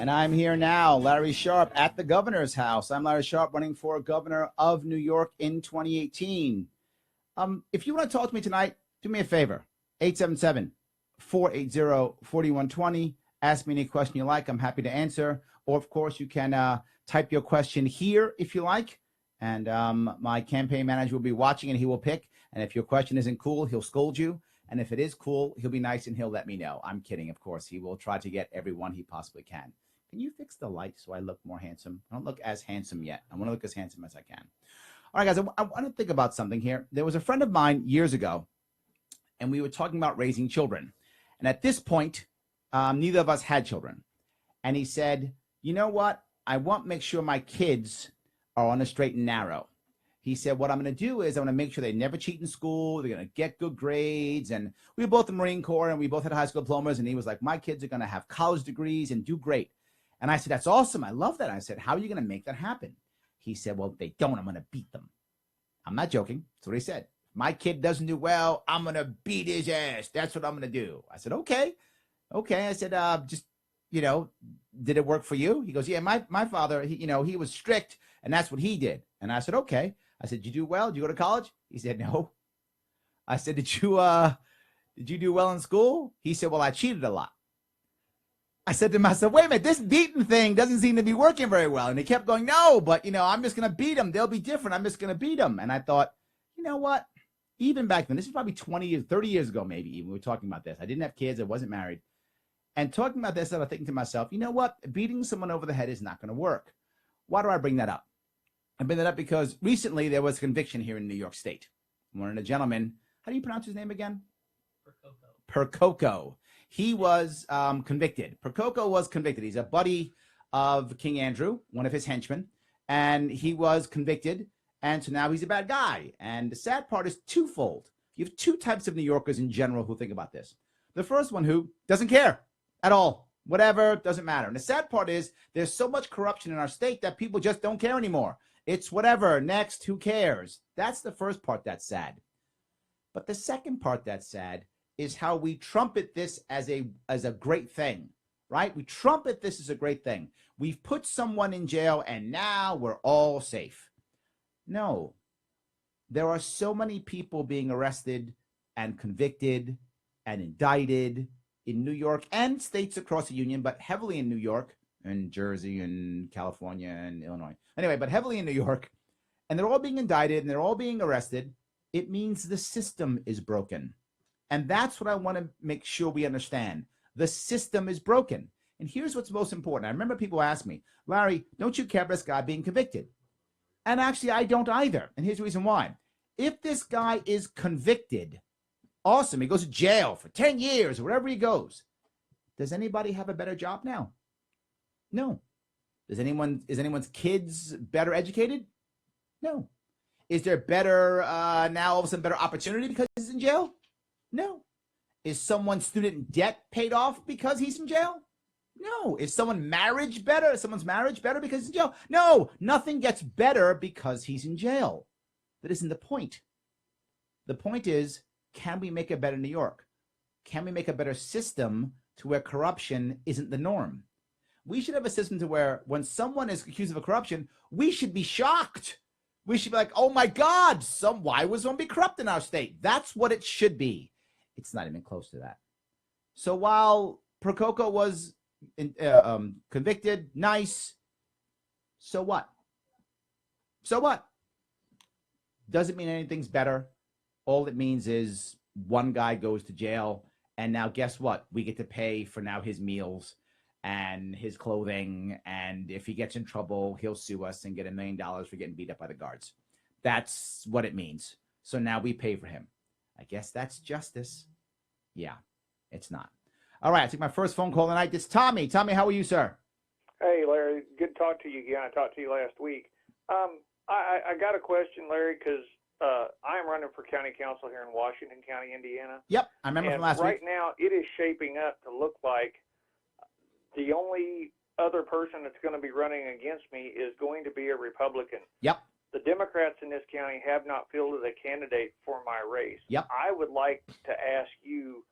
And I'm here now, Larry Sharpe at the governor's house. I'm Larry Sharpe, running for governor of New York in 2018. If you want to talk to me tonight, do me a favor. 877-480-4120. Ask me any question you like. I'm happy to answer. Or, of course, you can type your question here if you like. And my campaign manager will be watching and he will pick. And if your question isn't cool, he'll scold you. And if it is cool, he'll be nice and he'll let me know. I'm kidding, of course. He will try to get everyone he possibly can. Can you fix the light so I look more handsome? I don't look as handsome yet. I want to look as handsome as I can. All right, guys, I want to think about something here. There was a friend of mine years ago, and we were talking about raising children. And at this point, neither of us had children. And he said, you know what? I want to make sure my kids are on a straight and narrow. He said, what I'm going to do is I'm going to make sure they never cheat in school. They're going to get good grades. And we were both in the Marine Corps, and we both had high school diplomas. And he was like, my kids are going to have college degrees and do great. And I said, that's awesome. I love that. I said, how are you going to make that happen? He said, well, if they don't, I'm going to beat them. I'm not joking. That's what he said. If my kid doesn't do well, I'm going to beat his ass. That's what I'm going to do. I said, okay. Okay. I said, just, did it work for you? He goes, yeah, my father, he was strict, and that's what he did. And I said, okay. I said, did you do well? Did you go to college? He said, no. I said, did you do well in school? He said, well, I cheated a lot. I said to myself, wait a minute, this beating thing doesn't seem to be working very well. And he kept going, no, but, I'm just going to beat them. They'll be different. I'm just going to beat them. And I thought, you know what? Even back then, this is probably 20 years, 30 years ago, maybe even, we were talking about this. I didn't have kids. I wasn't married. And talking about this, I was thinking to myself, you know what? Beating someone over the head is not going to work. Why do I bring that up? I bring that up because recently there was a conviction here in New York State. One of the gentlemen, how do you pronounce his name again? Percoco. He was convicted. Percoco was convicted. He's a buddy of King Andrew, one of his henchmen, and he was convicted, and so now he's a bad guy. And the sad part is twofold. You have two types of New Yorkers in general who think about this. The first one who doesn't care at all. Whatever, doesn't matter. And the sad part is there's so much corruption in our state that people just don't care anymore. It's whatever, next, who cares? That's the first part that's sad. But the second part that's sad is how we trumpet this as a great thing, right? We trumpet this as a great thing. We've put someone in jail and now we're all safe. No, there are so many people being arrested and convicted and indicted in New York and states across the union, but heavily in New York and Jersey and California and Illinois. Anyway, but heavily in New York, and they're all being indicted and they're all being arrested. It means the system is broken. And that's what I want to make sure we understand. The system is broken. And here's what's most important. I remember people ask me, Larry, don't you care about this guy being convicted? And actually, I don't either. And here's the reason why. If this guy is convicted, awesome. He goes to jail for 10 years or wherever he goes. Does anybody have a better job now? No. Is anyone's kids better educated? No. Is there better, now all of a sudden better opportunity because he's in jail? No. Is someone's student debt paid off because he's in jail? No. Is someone's marriage better because he's in jail? No. Nothing gets better because he's in jail. That isn't the point. The point is, can we make a better New York? Can we make a better system to where corruption isn't the norm? We should have a system to where when someone is accused of a corruption, we should be shocked. We should be like, oh my God, why would someone be corrupt in our state? That's what it should be. It's not even close to that. So while Percoco was convicted, nice, so what? So what? Doesn't mean anything's better. All it means is one guy goes to jail, and now guess what? We get to pay for now his meals and his clothing, and if he gets in trouble, he'll sue us and get $1 million for getting beat up by the guards. That's what it means. So now we pay for him. I guess that's justice. Yeah, it's not. All right, I take my first phone call tonight. It's Tommy. Tommy, how are you, sir? Hey, Larry. Good to talk to you again. I talked to you last week. I got a question, Larry, because I'm running for county council here in Washington County, Indiana. Yep, I remember from last week. Right now, it is shaping up to look like the only other person that's going to be running against me is going to be a Republican. Yep. The Democrats in this county have not fielded a candidate for my race. Yep. I would like to ask you,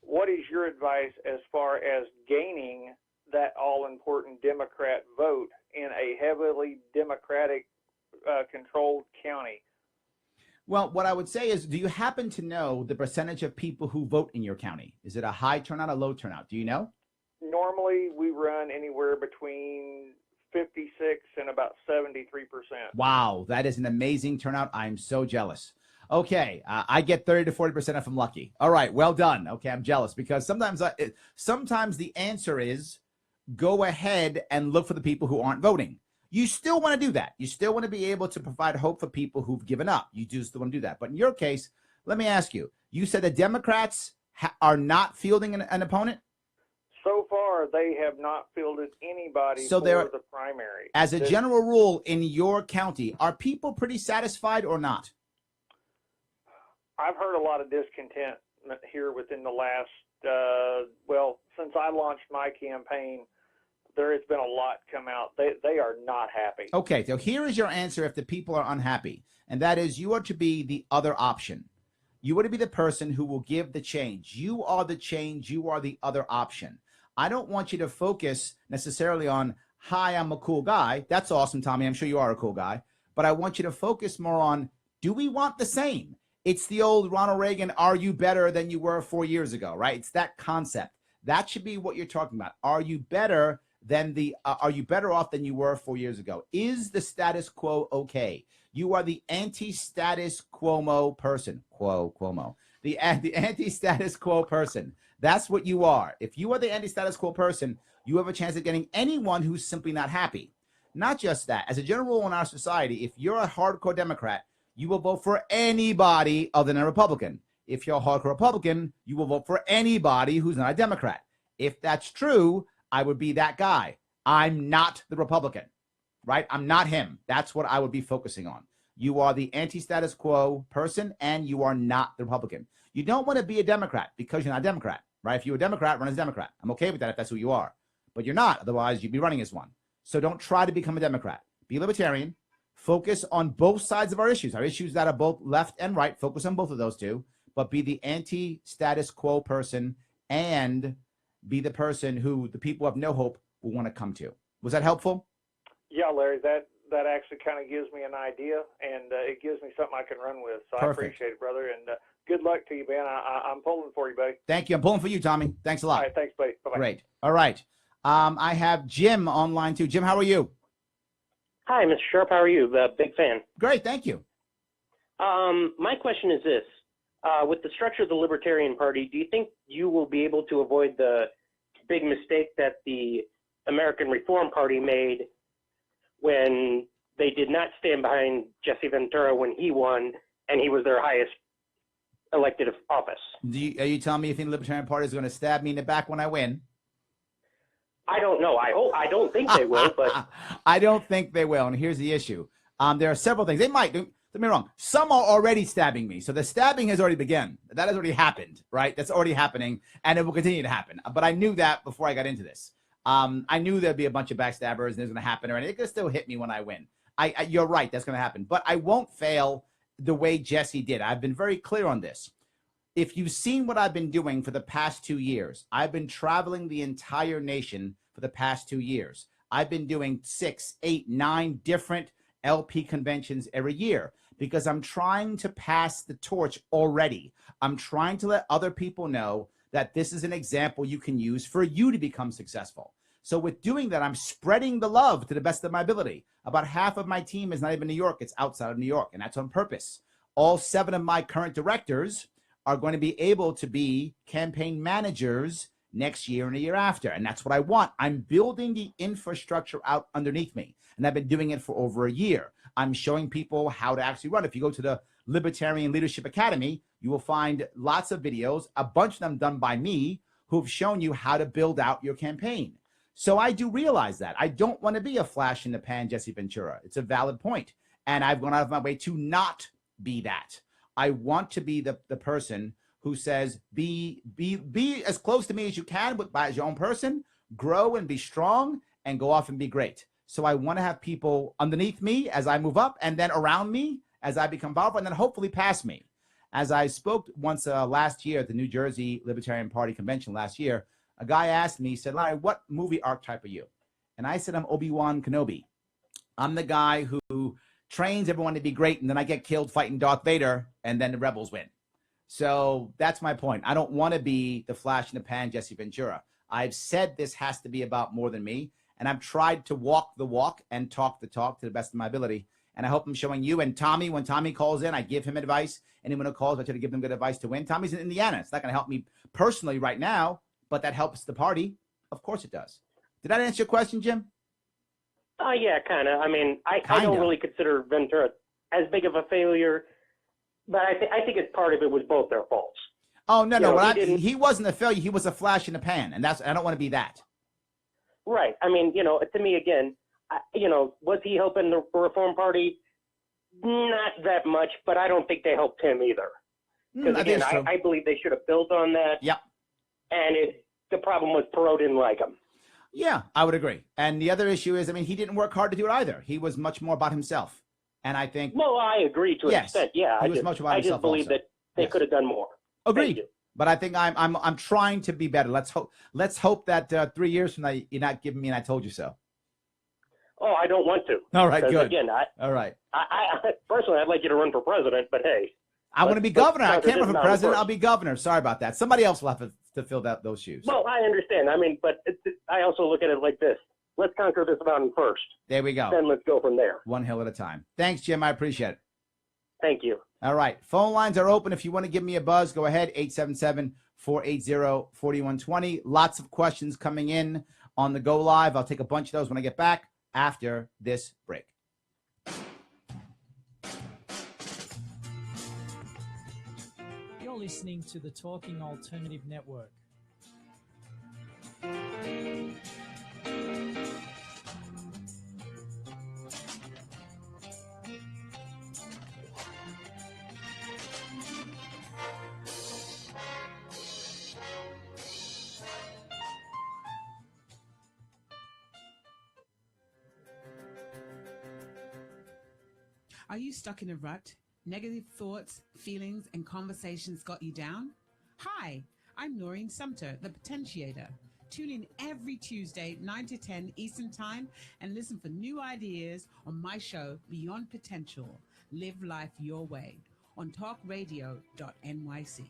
what is your advice as far as gaining that all-important Democrat vote in a heavily Democratic controlled county? Well, what I would say is, do you happen to know the percentage of people who vote in your county? Is it a high turnout or low turnout? Do you know? Normally, we run anywhere between 56 and about 73%. Wow, that is an amazing turnout. I'm so jealous. Okay, I get 30 to 40% if I'm lucky. All right, well done. Okay, I'm jealous because sometimes the answer is go ahead and look for the people who aren't voting. You still want to do that. You still want to be able to provide hope for people who've given up. You do still want to do that. But in your case, let me ask you, you said the Democrats are not fielding an opponent? So far, they have not fielded anybody for the primary. As a general rule in your county, are people pretty satisfied or not? I've heard a lot of discontent here within the last, since I launched my campaign, there has been a lot come out. They are not happy. Okay, so here is your answer if the people are unhappy, and that is you are to be the other option. You are to be the person who will give the change. You are the change. You are the other option. I don't want you to focus necessarily on, hi, I'm a cool guy. That's awesome, Tommy. I'm sure you are a cool guy. But I want you to focus more on, do we want the same? It's the old Ronald Reagan, are you better than you were 4 years ago, right? It's that concept. That should be what you're talking about. Are you better off than you were 4 years ago? Is the status quo okay? You are the anti-status quo person. Cuomo. The anti-status quo person. That's what you are. If you are the anti-status quo person, you have a chance of getting anyone who's simply not happy. Not just that. As a general rule in our society, if you're a hardcore Democrat, you will vote for anybody other than a Republican. If you're a hardcore Republican, you will vote for anybody who's not a Democrat. If that's true, I would be that guy. I'm not the Republican, right? I'm not him. That's what I would be focusing on. You are the anti-status quo person, and you are not the Republican. You don't want to be a Democrat because you're not a Democrat, right? If you're a Democrat, run as a Democrat. I'm okay with that if that's who you are. But you're not. Otherwise, you'd be running as one. So don't try to become a Democrat. Be Libertarian. Focus on both sides of our issues that are both left and right. Focus on both of those two. But be the anti-status quo person and be the person who the people who have no hope will want to come to. Was that helpful? Yeah, Larry, that actually kind of gives me an idea, and it gives me something I can run with. So Perfect. I appreciate it, brother, and good luck to you, man. I'm pulling for you, buddy. Thank you. I'm pulling for you, Tommy. Thanks a lot. All right, thanks, buddy. Bye-bye. Great. All right. I have Jim online too. Jim, how are you? Hi, Mr. Sharpe. How are you? Big fan. Great. Thank you. My question is this. With the structure of the Libertarian Party, do you think you will be able to avoid the big mistake that the American Reform Party made when they did not stand behind Jesse Ventura when he won and he was their highest elected office? Are you telling me you think the Libertarian Party is going to stab me in the back when I win? I don't know. I don't think they will, but I don't think they will. And here's the issue. There are several things. They might. Don't get me wrong. Some are already stabbing me. So the stabbing has already begun. That has already happened, right? That's already happening, and it will continue to happen. But I knew that before I got into this. I knew there'd be a bunch of backstabbers, and it's going to happen, or it could still hit me when I win. You're right. That's going to happen. But I won't fail the way Jesse did. I've been very clear on this. If you've seen what I've been doing for the past 2 years, I've been traveling the entire nation for the past 2 years. I've been doing 6, 8, 9 different LP conventions every year because I'm trying to pass the torch already. I'm trying to let other people know that this is an example you can use for you to become successful. So with doing that, I'm spreading the love to the best of my ability. About half of my team is not even New York. It's outside of New York, and that's on purpose. All 7 of my current directors are going to be able to be campaign managers next year and the year after. And that's what I want. I'm building the infrastructure out underneath me. And I've been doing it for over a year. I'm showing people how to actually run. If you go to the Libertarian Leadership Academy, you will find lots of videos, a bunch of them done by me, who've shown you how to build out your campaign. So I do realize that. I don't want to be a flash in the pan Jesse Ventura. It's a valid point. And I've gone out of my way to not be that. I want to be the person who says, be as close to me as you can, but as your own person, grow and be strong and go off and be great. So I want to have people underneath me as I move up, and then around me as I become powerful, and then hopefully past me. As I spoke once last year at the New Jersey Libertarian Party convention last year, A guy asked me, he said, Larry, what movie archetype are you? And I said, I'm Obi-Wan Kenobi. I'm the guy who trains everyone to be great, and then I get killed fighting Darth Vader, and then the rebels win. So that's my point. I don't want to be the flash in the pan Jesse Ventura. I've said this has to be about more than me, and I've tried to walk the walk and talk the talk to the best of my ability. And I hope I'm showing you. And Tommy, when Tommy calls in, I give him advice. Anyone who calls, I try to give them good advice to win. Tommy's in Indiana. It's not going to help me personally right now, but that helps the party. Of course it does. Did that answer your question, Jim? Yeah, kind of. I mean, I don't really consider Ventura as big of a failure, but I think it's part of it was both their faults. Oh, no. He wasn't a failure. He was a flash in the pan, and I don't want to be that. Right. I mean, to me, again, was he helping the Reform Party? Not that much, but I don't think they helped him either. Because, again, I believe they should have built on that. Yep. And the problem was Perot didn't like him. Yeah, I would agree. And the other issue is, I mean, he didn't work hard to do it either. He was much more about himself. And I think... Well, I agree to an extent, yeah. He was much about himself I just believe also. that they could have done more. Agreed. But I think I'm trying to be better. Let's hope that 3 years from now you're not giving me an I told you so. Oh, I don't want to. All right, good. Again, all right. I personally, I'd like you to run for president, but hey. I want to be governor. I can't run for president. I'll be governor. Sorry about that. Somebody else will have to fill those shoes. Well, I understand. I mean, but I also look at it like this. Let's conquer this mountain first. There we go. Then let's go from there. One hill at a time. Thanks, Jim. I appreciate it. Thank you. All right. Phone lines are open. If you want to give me a buzz, go ahead. 877-480-4120. Lots of questions coming in on the Go Live. I'll take a bunch of those when I get back after this break. You're listening to the Talking Alternative Network. Are you stuck in a rut? Negative thoughts, feelings, and conversations got you down? Hi, I'm Noreen Sumter, the Potentiator. Tune in every Tuesday, 9 to 10 Eastern Time, and listen for new ideas on my show, Beyond Potential. Live life your way on talkradio.nyc.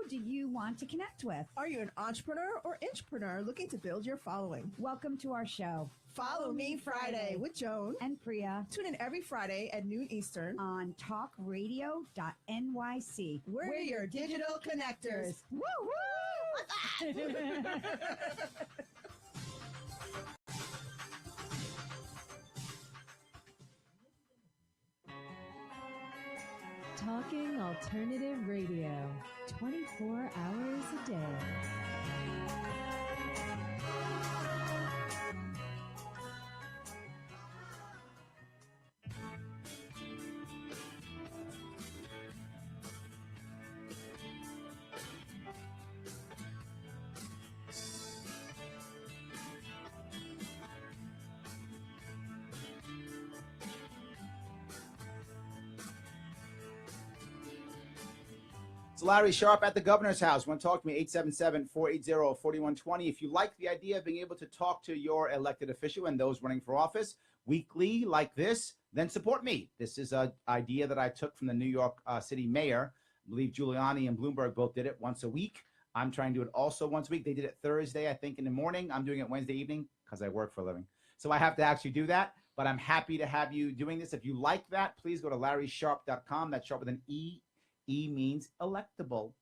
Do you want to connect with? Are you an entrepreneur or intrapreneur looking to build your following? Welcome to our show. Follow Me Friday with Joan and Priya. Tune in every Friday at noon Eastern on talkradio.nyc. We're your digital connectors. Woo woo! Talking Alternative Radio, 24 hours a day. It's Larry Sharpe at the governor's house. Want to talk to me? 877-480-4120. If you like the idea of being able to talk to your elected official and those running for office weekly like this, then support me. This is an idea that I took from the New York City mayor. I believe Giuliani and Bloomberg both did it once a week. I'm trying to do it also once a week. They did it Thursday, I think, in the morning. I'm doing it Wednesday evening because I work for a living. So I have to actually do that. But I'm happy to have you doing this. If you like that, please go to LarrySharpe.com. That's Sharpe with an E. E means electable.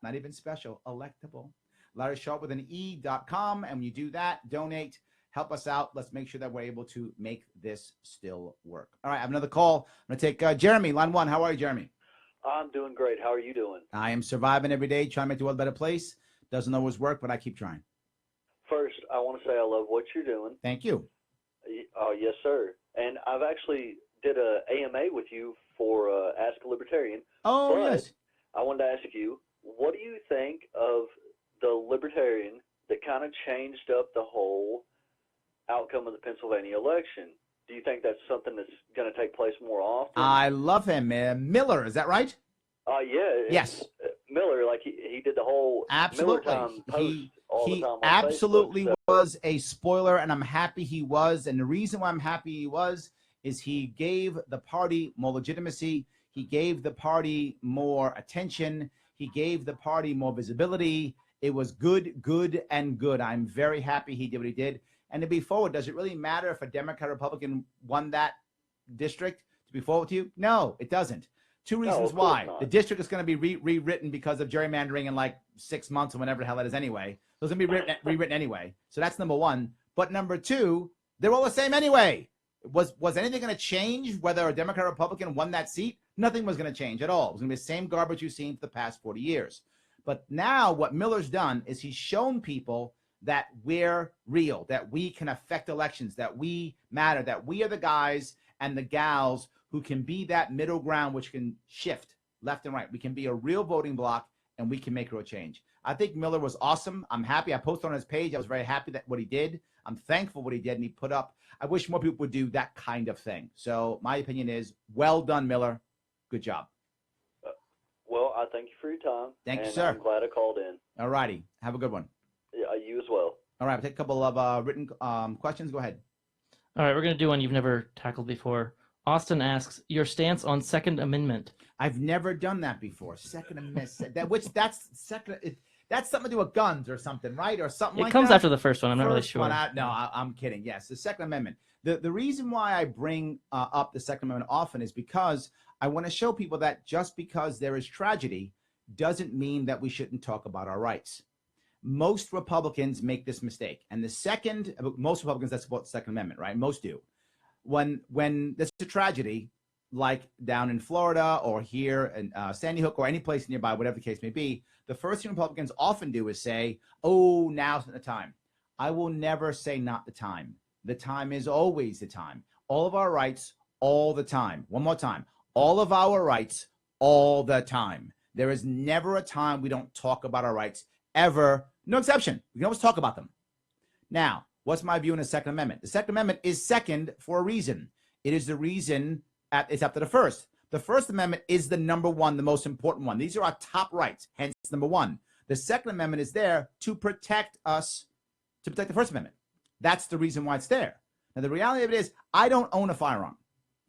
Not even special, electable. Larry Sharpe with an E.com. And when you do that, donate, help us out. Let's make sure that we're able to make this still work. All right, I have another call. I'm going to take Jeremy, line one. How are you, Jeremy? I'm doing great. How are you doing? I am surviving every day, trying to make the world a better place. Doesn't always work, but I keep trying. First, I want to say I love what you're doing. Thank you. Oh, yes, sir. And I've actually did a AMA with you for Ask a Libertarian. Oh, but yes. I wanted to ask you, what do you think of the Libertarian that kind of changed up the whole outcome of the Pennsylvania election? do you think that's something that's going to take place more often? I love him. Miller, is that right? Yeah. Yes. Miller, like he did the whole Absolutely. Miller Time post all the time on absolutely Facebook, was a spoiler, and I'm happy he was. And the reason why I'm happy he was is he gave the party more legitimacy. He gave the party more attention. He gave the party more visibility. It was good, good, and good. I'm very happy he did what he did. And to be forward, does it really matter if a Democrat or Republican won that district? To be forward to you? No, it doesn't. Two reasons why. The district is going to be rewritten because of gerrymandering in like 6 months or whenever the hell it is anyway. So it's going to be rewritten anyway. So that's number one. But number two, they're all the same anyway. Was anything going to change whether a Democrat or Republican won that seat? Nothing was going to change at all. It was going to be the same garbage you've seen for the past 40 years. But now what Miller's done is he's shown people that we're real, that we can affect elections, that we matter, that we are the guys and the gals who can be that middle ground which can shift left and right. We can be a real voting bloc, and we can make real change. I think Miller was awesome. I'm happy. I posted on his page. I was very happy that what he did. I'm thankful what he did, and he put up. I wish more people would do that kind of thing. So my opinion is, well done, Miller. Good job. Well, I thank you for your time. Thank you, sir. I'm glad I called in. All righty. Have a good one. Yeah, you as well. All right. We'll take a couple of written questions. Go ahead. All right. We're going to do one you've never tackled before. Austin asks, your stance on Second Amendment. I've never done that before. Second Amendment. That's something to do with guns or something, right? Or something like that. It comes after the first one. I'm not really sure. I'm kidding. Yes, the Second Amendment. The reason why I bring up the Second Amendment often is because I want to show people that just because there is tragedy doesn't mean that we shouldn't talk about our rights. Most Republicans make this mistake. And most Republicans that support the Second Amendment, right? Most do. When there's a tragedy, like down in Florida or here in Sandy Hook or any place nearby, whatever the case may be, the first thing Republicans often do is say, oh, now's not the time. I will never say not the time. The time is always the time. All of our rights, all the time. One more time. All of our rights, all the time. There is never a time we don't talk about our rights, ever. No exception. We can always talk about them. Now, what's my view on the Second Amendment? The Second Amendment is second for a reason. It is the reason it's after the first. The First Amendment is the number one, the most important one. These are our top rights, hence number one. The Second Amendment is there to protect us, to protect the First Amendment. That's the reason why it's there. Now, the reality of it is I don't own a firearm.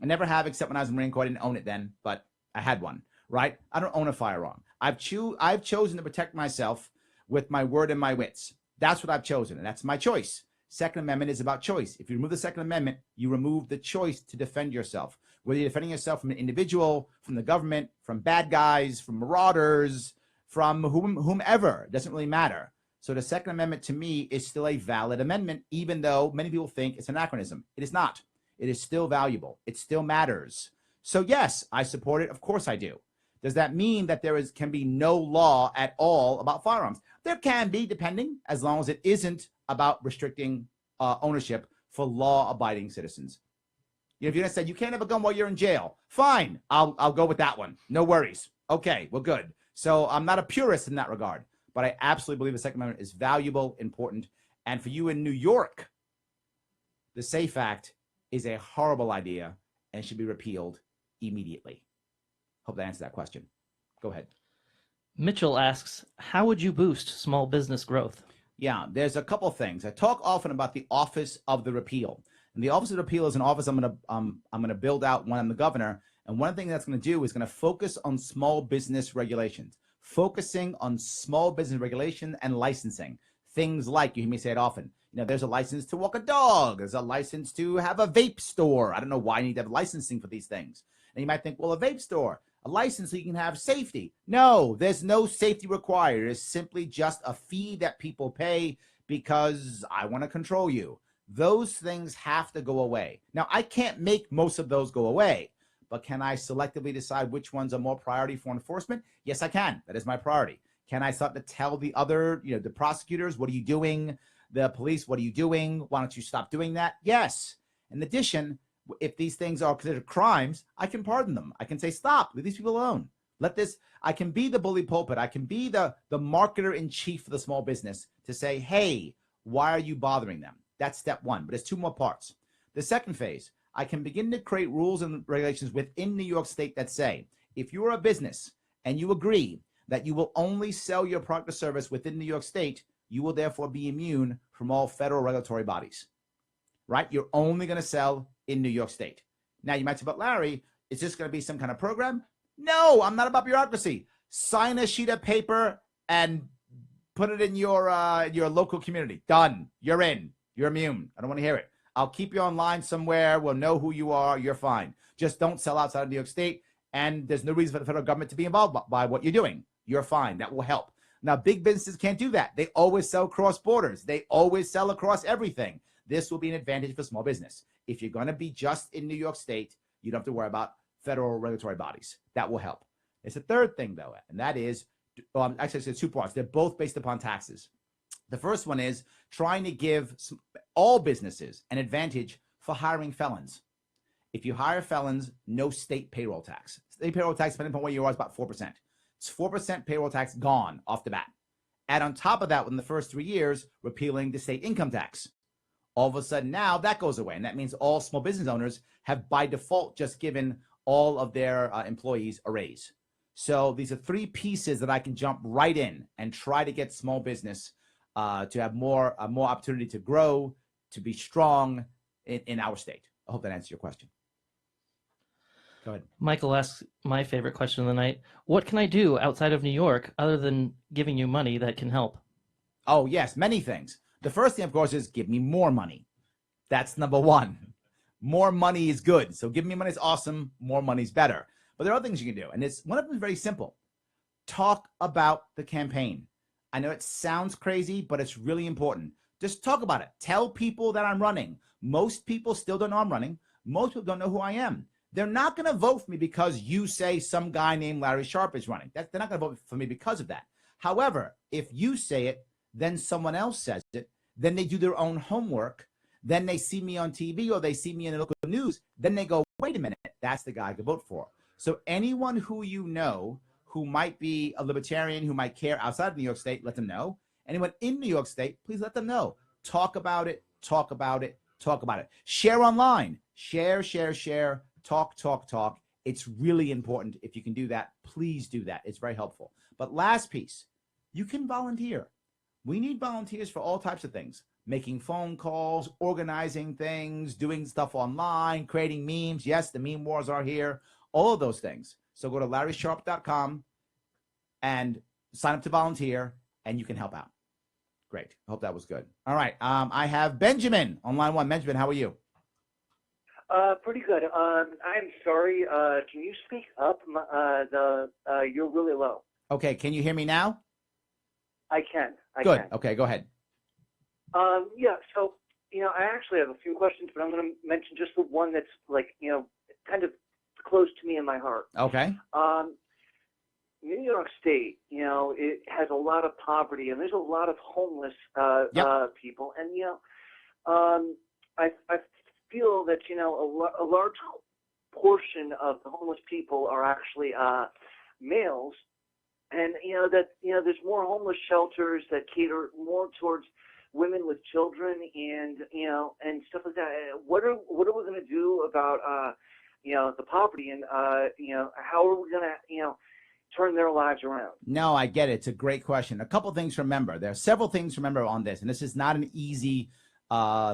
I never have, except when I was in the Marine Corps. I didn't own it then, but I had one, right? I don't own a firearm. I've chosen to protect myself with my word and my wits. That's what I've chosen, and that's my choice. Second Amendment is about choice. If you remove the Second Amendment, you remove the choice to defend yourself. Whether you're defending yourself from an individual, from the government, from bad guys, from marauders, from whomever, it doesn't really matter. So the Second Amendment to me is still a valid amendment, even though many people think it's anachronism. It is not. It is still valuable. It still matters. So yes, I support it. Of course I do. Does that mean that can be no law at all about firearms? There can be, depending, as long as it isn't about restricting ownership for law-abiding citizens. You know, if you're going to say you can't have a gun while you're in jail, fine, I'll go with that one. No worries. Okay, well, good. So I'm not a purist in that regard, but I absolutely believe the Second Amendment is valuable, important, and for you in New York, the SAFE Act is a horrible idea and should be repealed immediately. Hope that answers that question. Go ahead. Mitchell asks, how would you boost small business growth? Yeah, there's a couple things. I talk often about the Office of the Repeal. And the Office of the Repeal is an office I'm going to build out when I'm the governor. And one thing that's going to do is going to focus on small business regulations, focusing on small business regulation and licensing. Things like, you hear me say it often, you know, there's a license to walk a dog. There's a license to have a vape store. I don't know why you need to have licensing for these things. And you might think, well, a vape store, a license so you can have safety. No, there's no safety required. It's simply just a fee that people pay because I want to control you. Those things have to go away. Now, I can't make most of those go away, but can I selectively decide which ones are more priority for enforcement? Yes, I can. That is my priority. Can I start to tell the other, the prosecutors, what are you doing? The police, what are you doing? Why don't you stop doing that? Yes. In addition, if these things are considered crimes, I can pardon them. I can say, stop, leave these people alone. I can be the bully pulpit. I can be the marketer in chief for the small business to say, hey, why are you bothering them? That's step one, but there's two more parts. The second phase, I can begin to create rules and regulations within New York State that say, if you're a business and you agree that you will only sell your product or service within New York State, you will therefore be immune from all federal regulatory bodies, right? You're only going to sell in New York State. Now, you might say, but Larry, is this going to be some kind of program? No, I'm not about bureaucracy. Sign a sheet of paper and put it in your local community. Done. You're in. You're immune. I don't want to hear it. I'll keep you online somewhere. We'll know who you are. You're fine. Just don't sell outside of New York State. And there's no reason for the federal government to be involved by what you're doing. You're fine. That will help. Now, big businesses can't do that. They always sell cross borders. They always sell across everything. This will be an advantage for small business. If you're going to be just in New York State, you don't have to worry about federal regulatory bodies. That will help. It's a third thing, though, and that is, actually, it's two parts. They're both based upon taxes. The first one is trying to give all businesses an advantage for hiring felons. If you hire felons, no state payroll tax. State payroll tax, depending upon where you are, is about 4%. It's 4% payroll tax gone off the bat. Add on top of that, within the first 3 years, repealing the state income tax. All of a sudden now that goes away. And that means all small business owners have by default just given all of their employees a raise. So these are three pieces that I can jump right in and try to get small business to have more opportunity to grow, to be strong in our state. I hope that answers your question. Go ahead. Michael asks my favorite question of the night. What can I do outside of New York other than giving you money that can help? Oh, yes, many things. The first thing, of course, is give me more money. That's number one. More money is good. So giving me money is awesome. More money is better. But there are other things you can do. And one of them is very simple. Talk about the campaign. I know it sounds crazy, but it's really important. Just talk about it. Tell people that I'm running. Most people still don't know I'm running. Most people don't know who I am. They're not going to vote for me because you say some guy named Larry Sharpe is running. They're not going to vote for me because of that. However, if you say it, then someone else says it, then they do their own homework, then they see me on TV or they see me in the local news, then they go, wait a minute, that's the guy I could vote for. So anyone who you know who might be a libertarian, who might care outside of New York State, let them know. Anyone in New York State, please let them know. Talk about it, talk about it, talk about it. Share online. Share, share, share. Talk, talk, talk. It's really important. If you can do that, please do that. It's very helpful. But last piece, you can volunteer. We need volunteers for all types of things. Making phone calls, organizing things, doing stuff online, creating memes. Yes, the meme wars are here. All of those things. So go to LarrySharpe.com and sign up to volunteer, and you can help out. Great. I hope that was good. All right. I have Benjamin on line one. Benjamin, how are you? Pretty good. I'm sorry. Can you speak up? You're really low. Okay. Can you hear me now? I can. Good. Okay. Go ahead. Yeah. So, I actually have a few questions, but I'm going to mention just the one that's kind of close to me in my heart. Okay. New York State, it has a lot of poverty, and there's a lot of homeless people, and I feel that a large portion of the homeless people are actually males, and there's more homeless shelters that cater more towards women with children and stuff like that. What are we going to do about the poverty, and how are we going to turn their lives around? No, I get it. It's a great question. A couple things to remember. There are several things to remember on this, and this is not an easy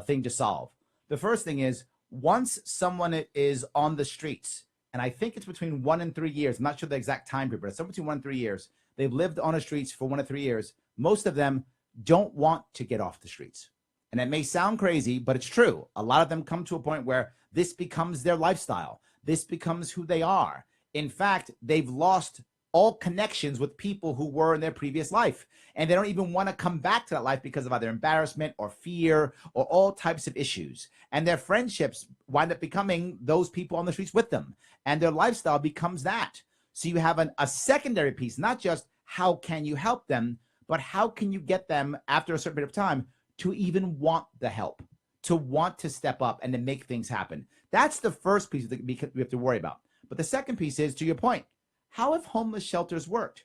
thing to solve. The first thing is, once someone is on the streets, and I think it's between 1 and 3 years, I'm not sure the exact time period, but it's somewhere between 1 and 3 years, they've lived on the streets for 1 to 3 years, most of them don't want to get off the streets. And it may sound crazy, but it's true. A lot of them come to a point where this becomes their lifestyle. This becomes who they are. In fact, they've lost all connections with people who were in their previous life. And they don't even want to come back to that life because of either embarrassment or fear or all types of issues. And their friendships wind up becoming those people on the streets with them. And their lifestyle becomes that. So you have a secondary piece, not just how can you help them, but how can you get them after a certain period of time to even want the help, to want to step up and to make things happen. That's the first piece that we have to worry about. But the second piece is, to your point, how have homeless shelters worked?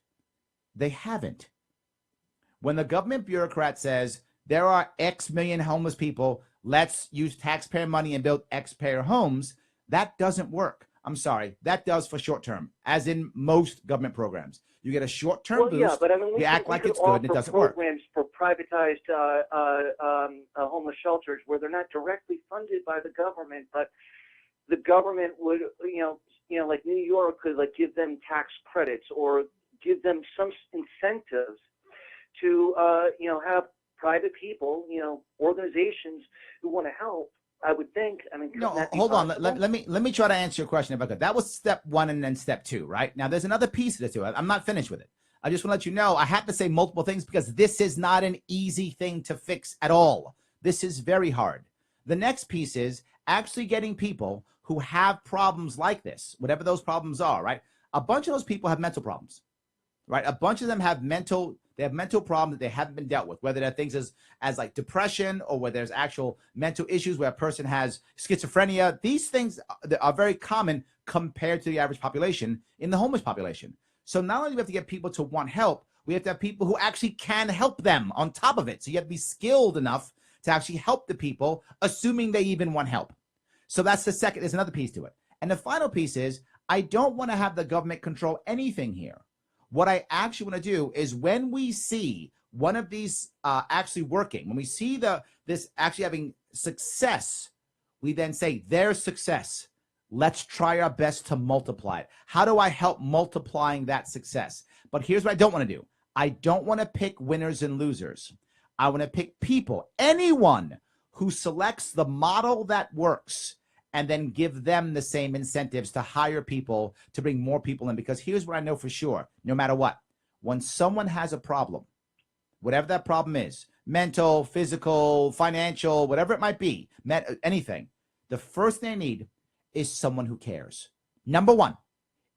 They haven't. When the government bureaucrat says there are X million homeless people, let's use taxpayer money and build X-payer homes, that doesn't work. I'm sorry. That does for short term, as in most government programs. You get a short-term boost. Yeah, but I mean, you act like it's good, and it doesn't work. Programs for privatized homeless shelters where they're not directly funded by the government, but the government would, like New York could like give them tax credits or give them some incentives to, have private people, organizations who want to help. I would think. I mean, no, hold on. Let me try to answer your question if I could. That was step one, and then step two, right? Now, there's another piece of this too. I'm not finished with it. I just want to let you know I have to say multiple things because this is not an easy thing to fix at all. This is very hard. The next piece is actually getting people who have problems like this, whatever those problems are, right? A bunch of those people have mental problems, right? A bunch of them have mental problems that they haven't been dealt with, whether they're things as like depression or where there's actual mental issues where a person has schizophrenia. These things are very common compared to the average population in the homeless population. So not only do we have to get people to want help, we have to have people who actually can help them on top of it. So you have to be skilled enough to actually help the people, assuming they even want help. So that's the second, there's another piece to it. And the final piece is, I don't want to have the government control anything here. What I actually want to do is when we see one of these actually working, when we see this actually having success, we then say their success. Let's try our best to multiply it. How do I help multiplying that success? But here's what I don't want to do. I don't want to pick winners and losers. I want to pick people, anyone who selects the model that works, and then give them the same incentives to hire people, to bring more people in. Because here's what I know for sure, no matter what, when someone has a problem, whatever that problem is, mental, physical, financial, whatever it might be, anything, the first thing they need is someone who cares. Number one,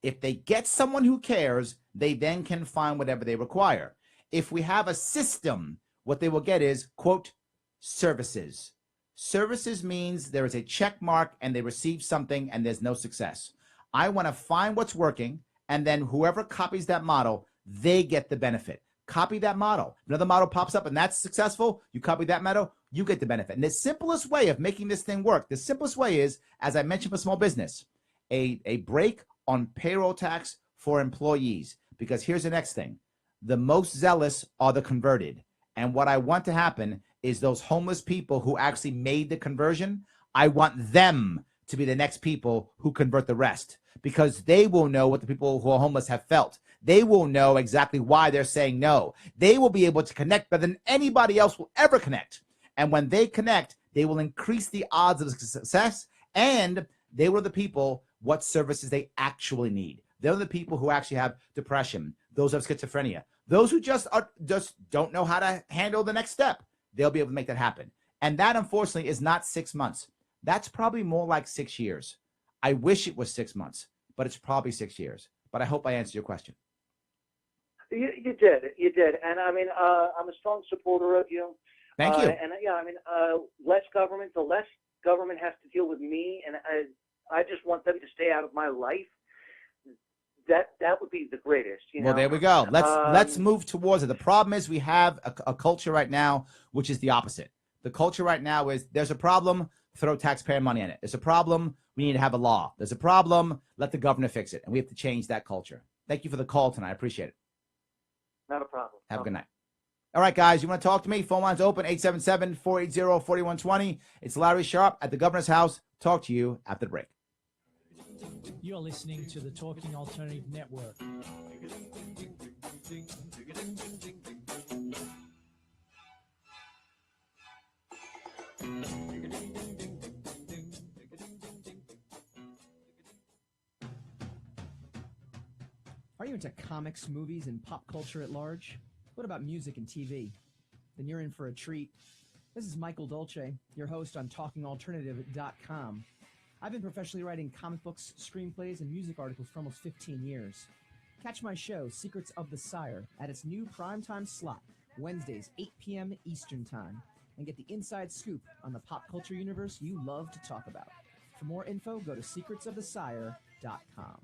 if they get someone who cares, they then can find whatever they require. If we have a system, what they will get is, quote, services. Services means there is a check mark and they receive something and there's no success. I want to find what's working, and then whoever copies that model, they get the benefit. Copy that model. If another model pops up and that's successful, you copy that model, you get the benefit. And the simplest way of making this thing work, the simplest way is, as I mentioned for small business, a break on payroll tax for employees. Because here's the next thing. The most zealous are the converted. And what I want to happen is those homeless people who actually made the conversion, I want them to be the next people who convert the rest, because they will know what the people who are homeless have felt. They will know exactly why they're saying no. They will be able to connect better than anybody else will ever connect. And when they connect, they will increase the odds of success, and they were the people what services they actually need. They're the people who actually have depression, those who have schizophrenia, those who just don't know how to handle the next step. They'll be able to make that happen. And that, unfortunately, is not 6 months. That's probably more like 6 years. I wish it was 6 months, but it's probably 6 years. But I hope I answered your question. You did. And I mean, I'm a strong supporter of you. Thank you. And yeah, I mean, less government, the less government has to deal with me. And I just want them to stay out of my life. That would be the greatest. Well, there we go. Let's move towards it. The problem is we have a culture right now, which is the opposite. The culture right now is there's a problem, throw taxpayer money on it. There's a problem, we need to have a law. There's a problem, let the governor fix it. And we have to change that culture. Thank you for the call tonight. I appreciate it. Not a problem. Have a good night. All right, guys, you want to talk to me? Phone line's open, 877-480-4120. It's Larry Sharpe at the governor's house. Talk to you after the break. You're listening to the Talking Alternative Network. Are you into comics, movies, and pop culture at large? What about music and TV? Then you're in for a treat. This is Michael Dolce, your host on TalkingAlternative.com. I've been professionally writing comic books, screenplays, and music articles for almost 15 years. Catch my show, Secrets of the Sire, at its new primetime slot, Wednesdays, 8 p.m. Eastern Time, and get the inside scoop on the pop culture universe you love to talk about. For more info, go to secretsofthesire.com.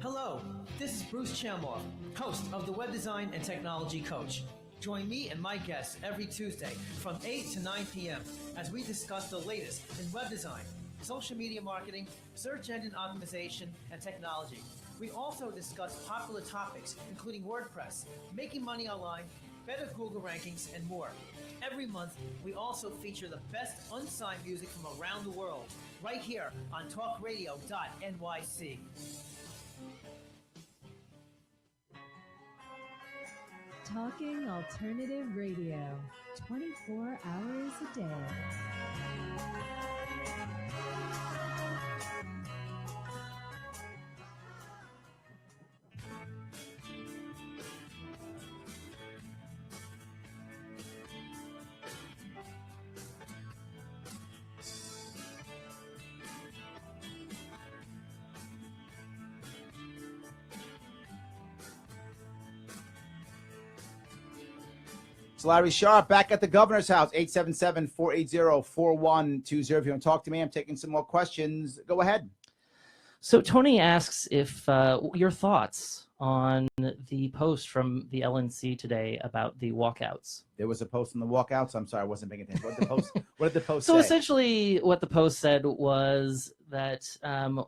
Hello, this is Bruce Chamoff, host of the Web Design and Technology Coach. Join me and my guests every Tuesday from 8 to 9 p.m. as we discuss the latest in web design, social media marketing, search engine optimization, and technology. We also discuss popular topics, including WordPress, making money online, better Google rankings, and more. Every month, we also feature the best unsigned music from around the world, right here on talkradio.nyc. Talking Alternative Radio, 24 hours a day. It's Larry Sharpe back at the governor's house, 877-480-4120. If you want to talk to me, I'm taking some more questions. Go ahead. So Tony asks if your thoughts on the post from the LNC today about the walkouts. There was a post on the walkouts. I'm sorry, I wasn't paying attention. What did the post So say? essentially what the post said was that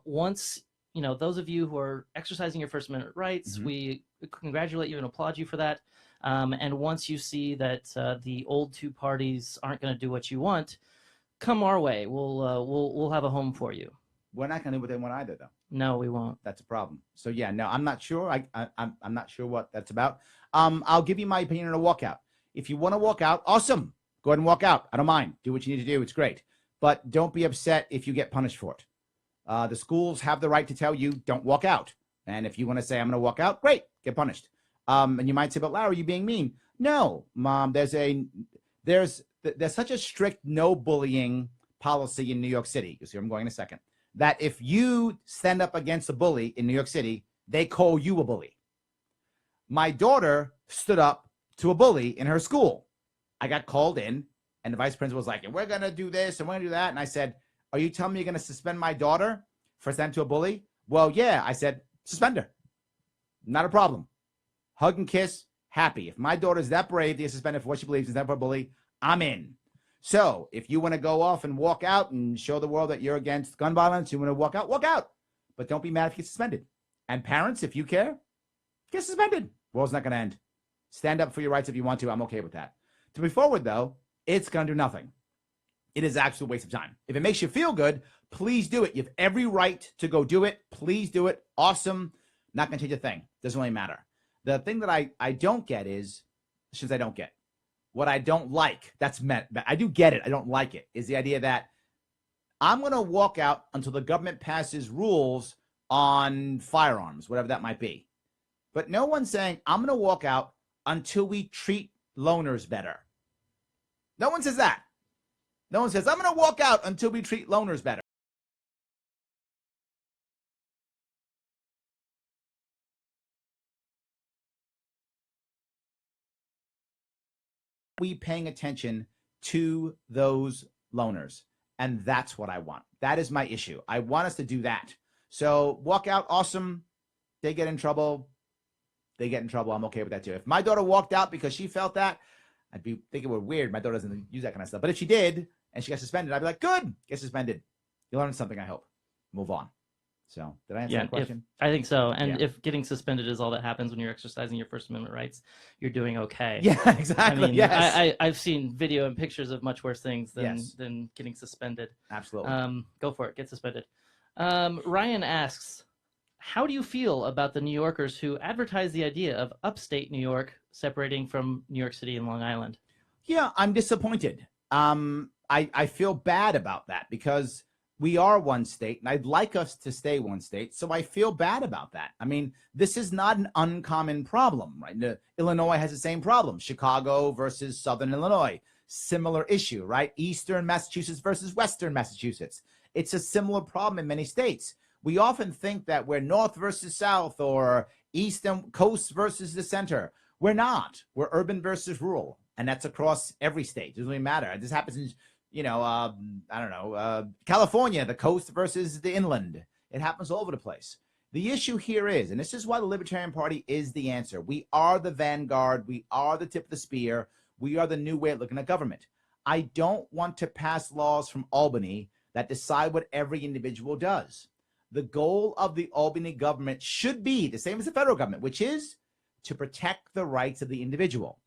once, those of you who are exercising your First Amendment rights, we congratulate you and applaud you for that. And once you see that the old two parties aren't going to do what you want, come our way. We'll have a home for you. We're not going to do what they want either, though. No, we won't. That's a problem. So yeah, no, I'm not sure. I'm not sure what that's about. I'll give you my opinion on a walkout. If you want to walk out, awesome. Go ahead and walk out. I don't mind. Do what you need to do. It's great. But don't be upset if you get punished for it. The schools have the right to tell you don't walk out. And if you want to say I'm going to walk out, great, get punished. And you might say, but Larry, are you being mean? No, Mom, there's such a strict no bullying policy in New York City. You see where I'm going in a second. That if you stand up against a bully in New York City, they call you a bully. My daughter stood up to a bully in her school. I got called in, and the vice principal was like, we're going to do this and we're going to do that. And I said, are you telling me you're going to suspend my daughter for standing to a bully? Well, yeah. I said, suspend her. Not a problem. Hug and kiss, happy. If my daughter's that brave to get suspended for what she believes is never a bully, I'm in. So if you want to go off and walk out and show the world that you're against gun violence, you want to walk out. But don't be mad if you get suspended. And parents, if you care, get suspended. World's not going to end. Stand up for your rights if you want to. I'm okay with that. To be forward, though, it's going to do nothing. It is actually a waste of time. If it makes you feel good, please do it. You have every right to go do it. Please do it. Awesome. Not going to change a thing. Doesn't really matter. The thing that I don't get is, since I don't get, what I don't like, that's meant, I do get it, I don't like it, is the idea that I'm going to walk out until the government passes rules on firearms, whatever that might be. But no one's saying, I'm going to walk out until we treat loners better. No one says that. No one says, I'm going to walk out until we treat loners better. We paying attention to those loners, and that's what I want. That is my issue. I want us to do that. So walk out, awesome. They get in trouble, they get in trouble. I'm okay with that too. If my daughter walked out because she felt that, I'd be thinking we're weird. My daughter doesn't use that kind of stuff. But if she did and she got suspended, I'd be like, good, get suspended. You learned something, I hope. Move on. So did I answer the question? I think so. And if getting suspended is all that happens when you're exercising your First Amendment rights, you're doing okay. Yeah, exactly. I mean, yes. I've seen video and pictures of much worse things than getting suspended. Absolutely. Go for it. Get suspended. Ryan asks, how do you feel about the New Yorkers who advertise the idea of upstate New York separating from New York City and Long Island? Yeah, I'm disappointed. I feel bad about that because we are one state, and I'd like us to stay one state, so I feel bad about that. I mean, this is not an uncommon problem, right? Illinois has the same problem. Chicago versus Southern Illinois, similar issue, right? Eastern Massachusetts versus Western Massachusetts. It's a similar problem in many states. We often think that we're North versus South or East and Coast versus the center. We're not. We're urban versus rural, and that's across every state. It doesn't really matter. This happens in California, the coast versus the inland. It happens all over the place. The issue here is, and this is why the Libertarian Party is the answer. We are the vanguard. We are the tip of the spear. We are the new way of looking at government. I don't want to pass laws from Albany that decide what every individual does. The goal of the Albany government should be the same as the federal government, which is to protect the rights of the individual.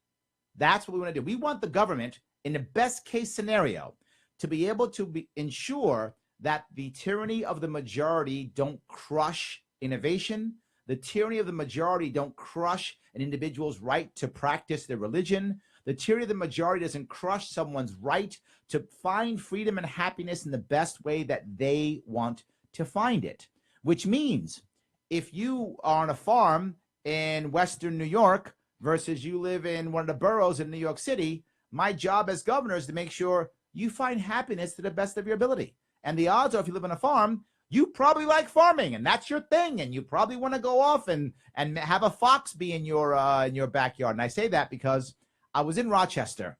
That's what we want to do. We want the government, in the best case scenario, to be able to ensure that the tyranny of the majority don't crush innovation. The tyranny of the majority don't crush an individual's right to practice their religion. The tyranny of the majority doesn't crush someone's right to find freedom and happiness in the best way that they want to find it. Which means if you are on a farm in Western New York versus you live in one of the boroughs in New York City, my job as governor is to make sure you find happiness to the best of your ability. And the odds are, if you live on a farm, you probably like farming, and that's your thing, and you probably want to go off and have a fox be in your backyard. And I say that because I was in Rochester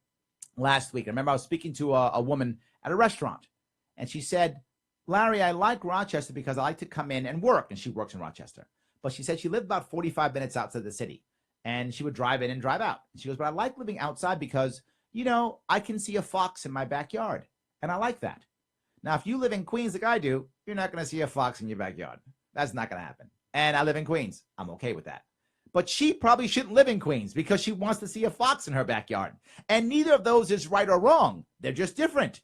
last week. I remember I was speaking to a woman at a restaurant, and she said, Larry, I like Rochester because I like to come in and work, and she works in Rochester. But she said she lived about 45 minutes outside the city, and she would drive in and drive out. And she goes, but I like living outside because, you know, I can see a fox in my backyard, and I like that. Now, if you live in Queens like I do, you're not going to see a fox in your backyard. That's not going to happen. And I live in Queens. I'm okay with that. But she probably shouldn't live in Queens because she wants to see a fox in her backyard. And neither of those is right or wrong. They're just different.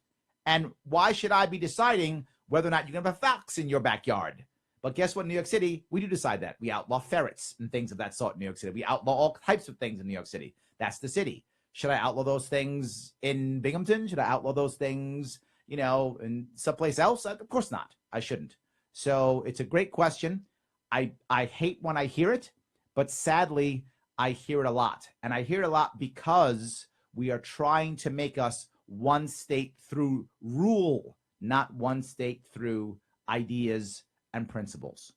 And why should I be deciding whether or not you can have a fox in your backyard? But guess what? In New York City, we do decide that. We outlaw ferrets and things of that sort in New York City. We outlaw all types of things in New York City. That's the city. Should I outlaw those things in Binghamton? Should I outlaw those things, you know, in someplace else? Of course not. I shouldn't. So it's a great question. I hate when I hear it, but sadly, I hear it a lot. And I hear it a lot because we are trying to make us one state through rule, not one state through ideas and principles.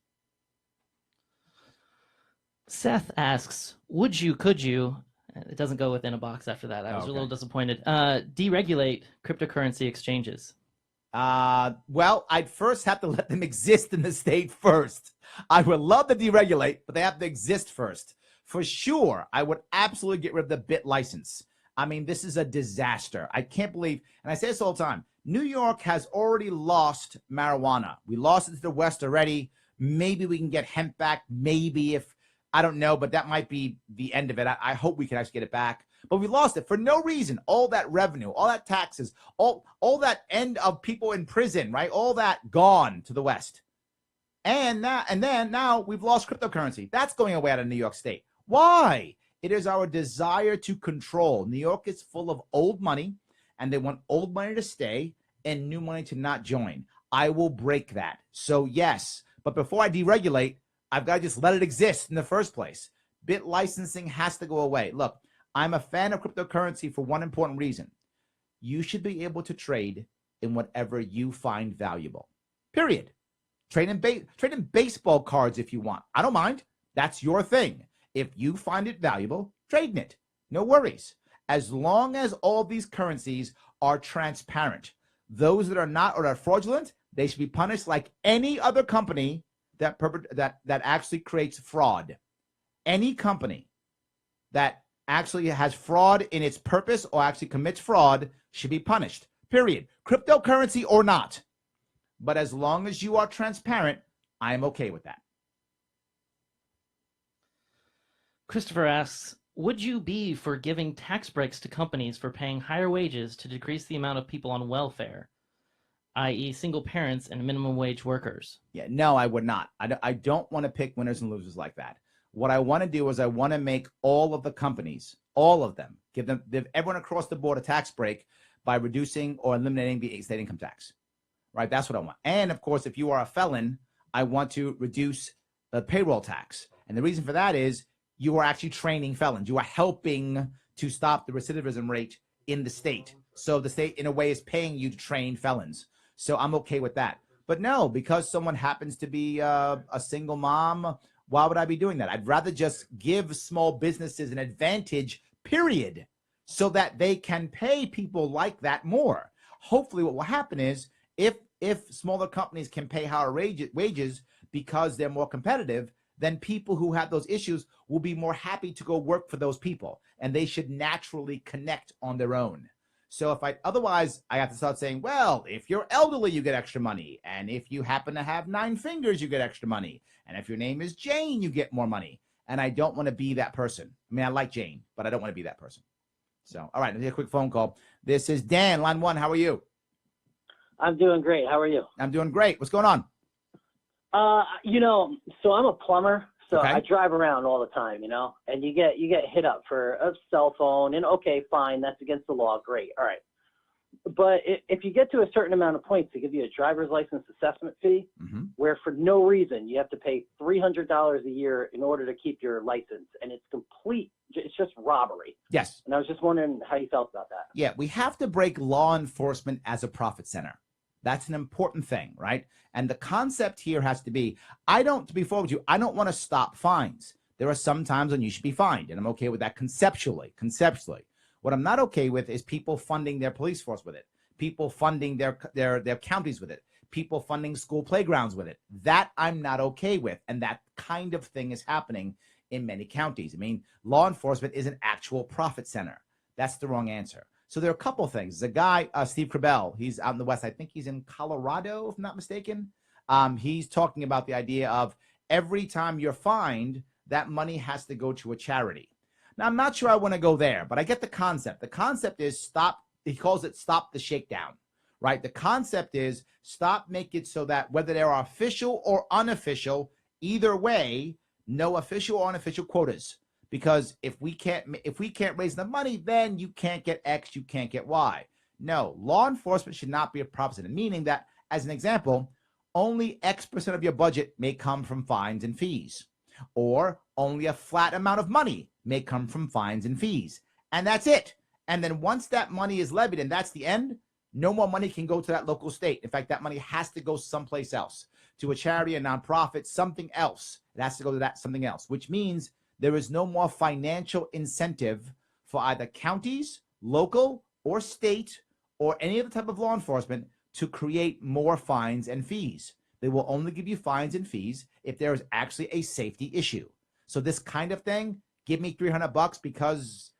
Seth asks, could you, it doesn't go within a box after that. I was a little disappointed. Deregulate cryptocurrency exchanges. Well, I'd first have to let them exist in the state first. I would love to deregulate, but they have to exist first. For sure, I would absolutely get rid of the bit license. I mean, this is a disaster. I can't believe, and I say this all the time, New York has already lost marijuana. We lost it to the West already. Maybe we can get hemp back. Maybe, if, I don't know, but that might be the end of it. I hope we can actually get it back. But we lost it for no reason. All that revenue, all that taxes, all that end of people in prison, right? All that gone to the West. And then now we've lost cryptocurrency. That's going away out of New York State. Why? It is our desire to control. New York is full of old money, and they want old money to stay and new money to not join. I will break that. So yes, but before I deregulate, I've got to just let it exist in the first place. Bit licensing has to go away. Look, I'm a fan of cryptocurrency for one important reason. You should be able to trade in whatever you find valuable. Period. Trade in baseball cards if you want. I don't mind. That's your thing. If you find it valuable, trade in it. No worries. As long as all these currencies are transparent. Those that are not or are fraudulent, they should be punished like any other company that actually creates fraud. Any company that actually has fraud in its purpose or actually commits fraud should be punished. Period. Cryptocurrency or not. But as long as you are transparent, I am okay with that. Christopher asks, would you be for giving tax breaks to companies for paying higher wages to decrease the amount of people on welfare, i.e. single parents and minimum wage workers? Yeah, no, I would not. I don't want to pick winners and losers like that. What I want to do is I want to make all of the companies, all of them, give everyone across the board a tax break by reducing or eliminating the state income tax. Right? That's what I want. And of course, if you are a felon, I want to reduce the payroll tax. And the reason for that is you are actually training felons. You are helping to stop the recidivism rate in the state. So the state, in a way, is paying you to train felons. So I'm okay with that. But no, because someone happens to be a single mom, why would I be doing that? I'd rather just give small businesses an advantage, period, so that they can pay people like that more. Hopefully what will happen is if smaller companies can pay higher wages, because they're more competitive, then people who have those issues will be more happy to go work for those people, and they should naturally connect on their own. So otherwise I have to start saying, well, if you're elderly, you get extra money. And if you happen to have 9 fingers, you get extra money. And if your name is Jane, you get more money. And I don't want to be that person. I mean, I like Jane, but I don't want to be that person. So, all right, let me get a quick phone call. This is Dan, line 1. How are you? I'm doing great. How are you? I'm doing great. What's going on? So I'm a plumber. So Okay. I drive around all the time, and you get hit up for a cell phone, and okay, fine, that's against the law, great, all right. But if you get to a certain amount of points, they give you a driver's license assessment fee, where for no reason you have to pay $300 a year in order to keep your license, and it's just robbery. Yes. And I was just wondering how you felt about that. Yeah, we have to break law enforcement as a profit center. That's an important thing, right? And the concept here has to be, to be forward with you, I don't want to stop fines. There are some times when you should be fined, and I'm okay with that conceptually. What I'm not okay with is people funding their police force with it, people funding their counties with it, people funding school playgrounds with it. That I'm not okay with, and that kind of thing is happening in many counties. I mean, law enforcement is an actual profit center. That's the wrong answer. So there are a couple of things. The guy, Steve Krabel, he's out in the West. I think he's in Colorado, if I'm not mistaken. He's talking about the idea of every time you're fined, that money has to go to a charity. Now, I'm not sure I want to go there, but I get the concept. The concept is he calls it stop the shakedown, right? The concept is make it so that whether there are official or unofficial, either way, no official or unofficial quotas. Because if we can't raise the money, then you can't get X, you can't get Y. No, law enforcement should not be a profit center, meaning that, as an example, only X% of your budget may come from fines and fees, or only a flat amount of money may come from fines and fees, and that's it. And then once that money is levied and that's the end, no more money can go to that local state. In fact, that money has to go someplace else, to a charity, a nonprofit, something else. It has to go to that something else, which means there is no more financial incentive for either counties, local, or state, or any other type of law enforcement to create more fines and fees. They will only give you fines and fees if there is actually a safety issue. So this kind of thing, give me $300 because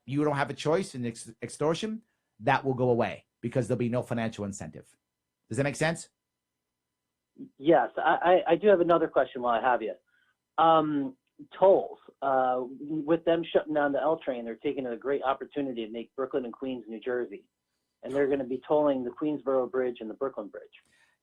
you don't have a choice in extortion, that will go away because there'll be no financial incentive. Does that make sense? Yes, I do have another question while I have you. Tolls, with them shutting down the L train, they're taking a great opportunity to make Brooklyn and Queens, New Jersey, and they're going to be tolling the Queensboro Bridge and the Brooklyn Bridge.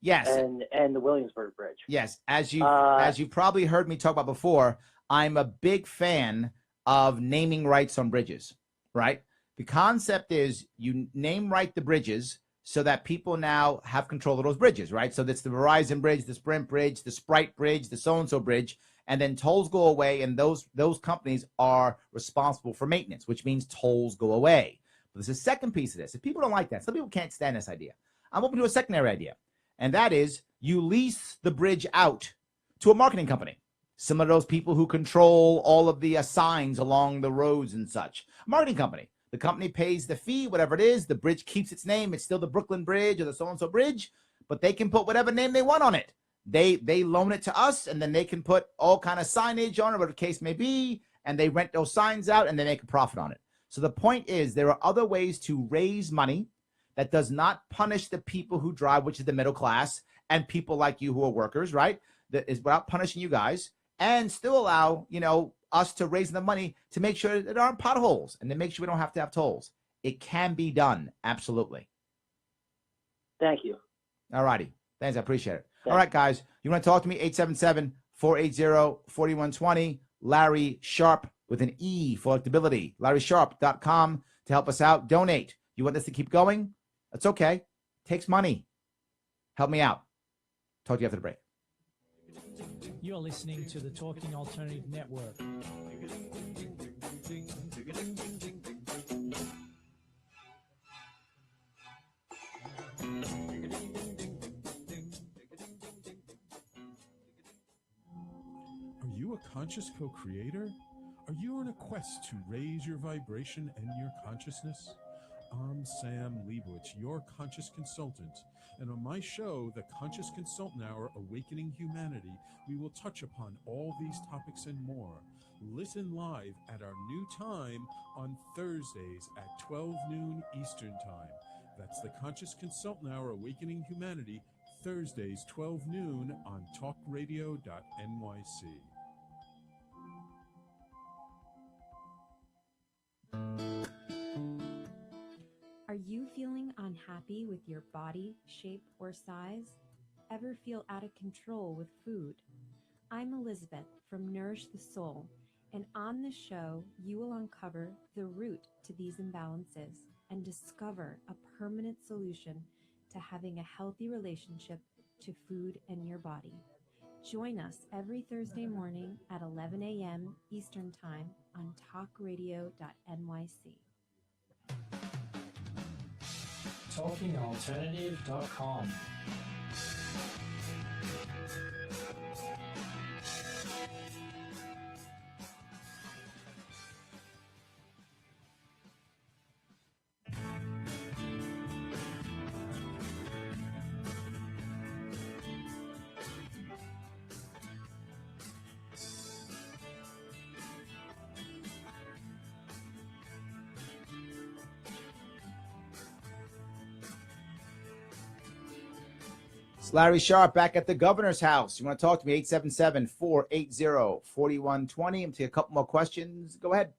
Yes, and the Williamsburg Bridge. Yes, as you probably heard me talk about before, I'm a big fan of naming rights on bridges. Right? The concept is you name right the bridges so that people now have control of those bridges. Right? So that's the Verizon Bridge, the Sprint Bridge, the Sprite Bridge, the so-and-so bridge. And then tolls go away, and those companies are responsible for maintenance, which means tolls go away. But there's a second piece of this. If people don't like that, some people can't stand this idea. I'm open to a secondary idea, and that is you lease the bridge out to a marketing company, similar to those people who control all of the signs along the roads and such. Marketing company. The company pays the fee, whatever it is. The bridge keeps its name. It's still the Brooklyn Bridge or the so-and-so bridge, but they can put whatever name they want on it. They loan it to us, and then they can put all kind of signage on it, whatever the case may be, and they rent those signs out, and they make a profit on it. So the point is there are other ways to raise money that does not punish the people who drive, which is the middle class, and people like you who are workers, right? That is without punishing you guys, and still allow, us to raise the money to make sure that there aren't potholes and to make sure we don't have to have tolls. It can be done, absolutely. Thank you. All righty. Thanks, I appreciate it. All right, guys, you want to talk to me? 877-480-4120. Larry Sharpe with an E for electability. LarrySharpe.com to help us out. Donate. You want this to keep going? That's okay. It takes money. Help me out. Talk to you after the break. You're listening to the Talking Alternative Network. Are you a conscious co-creator? Are you on a quest to raise your vibration and your consciousness? I'm Sam Leibowitz, your conscious consultant, And on my show, The Conscious Consultant Hour, Awakening Humanity, we will touch upon all these topics and more. Listen live at our new time on Thursdays at 12 noon Eastern Time. That's The Conscious Consultant Hour, Awakening Humanity, Thursdays, 12 noon on talkradio.nyc. Are you feeling unhappy with your body, shape, or size? Ever feel out of control with food? I'm Elizabeth from Nourish the Soul, and on this show, you will uncover the root to these imbalances and discover a permanent solution to having a healthy relationship to food and your body. Join us every Thursday morning at 11 a.m. Eastern Time on talkradio.nyc. TalkingAlternative.com. It's Larry Sharpe back at the governor's house. You want to talk to me? 877-480-4120. I'm take a couple more questions. Go ahead.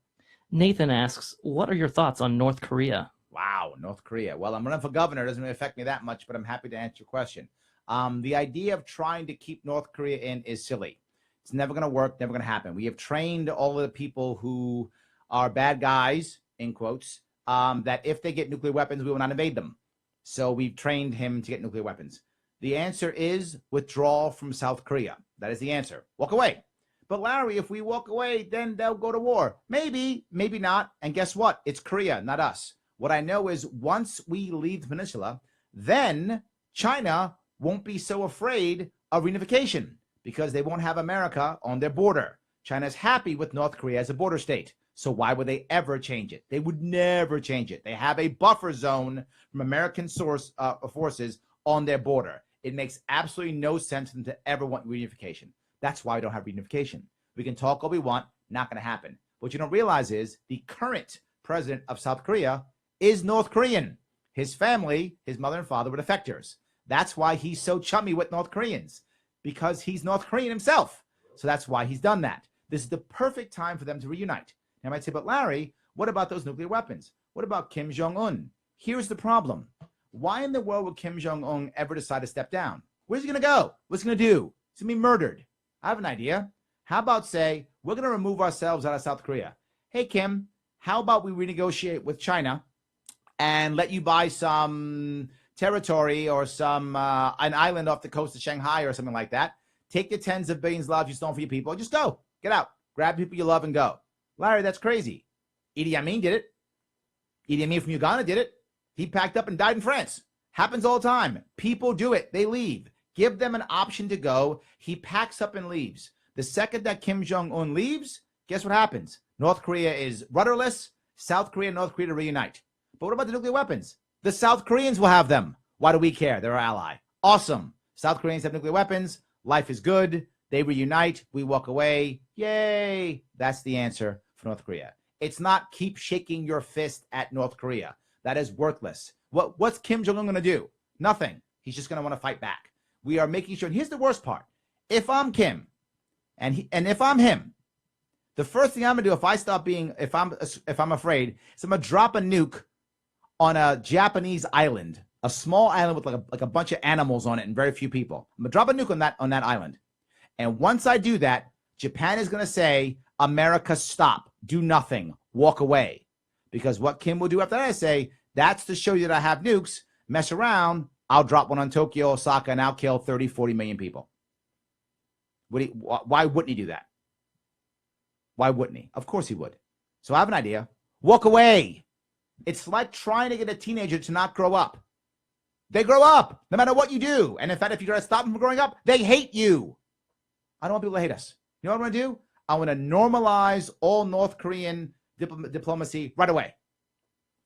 Nathan asks, what are your thoughts on North Korea? Wow, North Korea. Well, I'm running for governor. It doesn't really affect me that much, but I'm happy to answer your question. The idea of trying to keep North Korea in is silly. It's never going to work, never going to happen. We have trained all of the people who are bad guys, in quotes, that if they get nuclear weapons, we will not invade them. So we've trained him to get nuclear weapons. The answer is withdrawal from South Korea. That is the answer. Walk away. But Larry, if we walk away, then they'll go to war. Maybe, maybe not. And guess what? It's Korea, not us. What I know is once we leave the peninsula, then China won't be so afraid of reunification because they won't have America on their border. China's happy with North Korea as a border state. So why would they ever change it? They would never change it. They have a buffer zone from American forces on their border. It makes absolutely no sense for them to ever want reunification. That's why we don't have reunification. We can talk all we want, not going to happen. What you don't realize is the current president of South Korea is North Korean. His family, his mother and father were defectors. That's why he's so chummy with North Koreans, because he's North Korean himself. So that's why he's done that. This is the perfect time for them to reunite. Now, I might say, but Larry, what about those nuclear weapons? What about Kim Jong-un? Here's the problem. Why in the world would Kim Jong-un ever decide to step down? Where's he going to go? What's he going to do? He's going to be murdered. I have an idea. How about say, we're going to remove ourselves out of South Korea. Hey, Kim, how about we renegotiate with China and let you buy some territory or some an island off the coast of Shanghai or something like that. Take the tens of billions of dollars you stole for your people. Just go. Get out. Grab people you love and go. Larry, that's crazy. Idi Amin did it. Idi Amin from Uganda did it. He packed up and died in France. Happens all the time. People do it. They leave. Give them an option to go. He packs up and leaves. The second that Kim Jong-un leaves, guess what happens? North Korea is rudderless. South Korea and North Korea to reunite. But what about the nuclear weapons? The South Koreans will have them. Why do we care? They're our ally. Awesome. South Koreans have nuclear weapons. Life is good. They reunite. We walk away. Yay. That's the answer for North Korea. It's not keep shaking your fist at North Korea. That is worthless. What's Kim Jong-un going to do? Nothing. He's just going to want to fight back. We are making sure. And here's the worst part. If I'm Kim and if I'm him, the first thing I'm going to do if I'm afraid, is I'm going to drop a nuke on a Japanese island, a small island with like a bunch of animals on it and very few people. I'm going to drop a nuke on that island. And once I do that, Japan is going to say, America, stop, do nothing, walk away. Because what Kim will do after that is say, that's to show you that I have nukes, mess around, I'll drop one on Tokyo, Osaka, and I'll kill 30, 40 million people. Why wouldn't he do that? Why wouldn't he? Of course he would. So I have an idea. Walk away. It's like trying to get a teenager to not grow up. They grow up no matter what you do. And in fact, if you're going to stop them from growing up, they hate you. I don't want people to hate us. You know what I'm going to do? I want to normalize all North Korean diplomacy right away.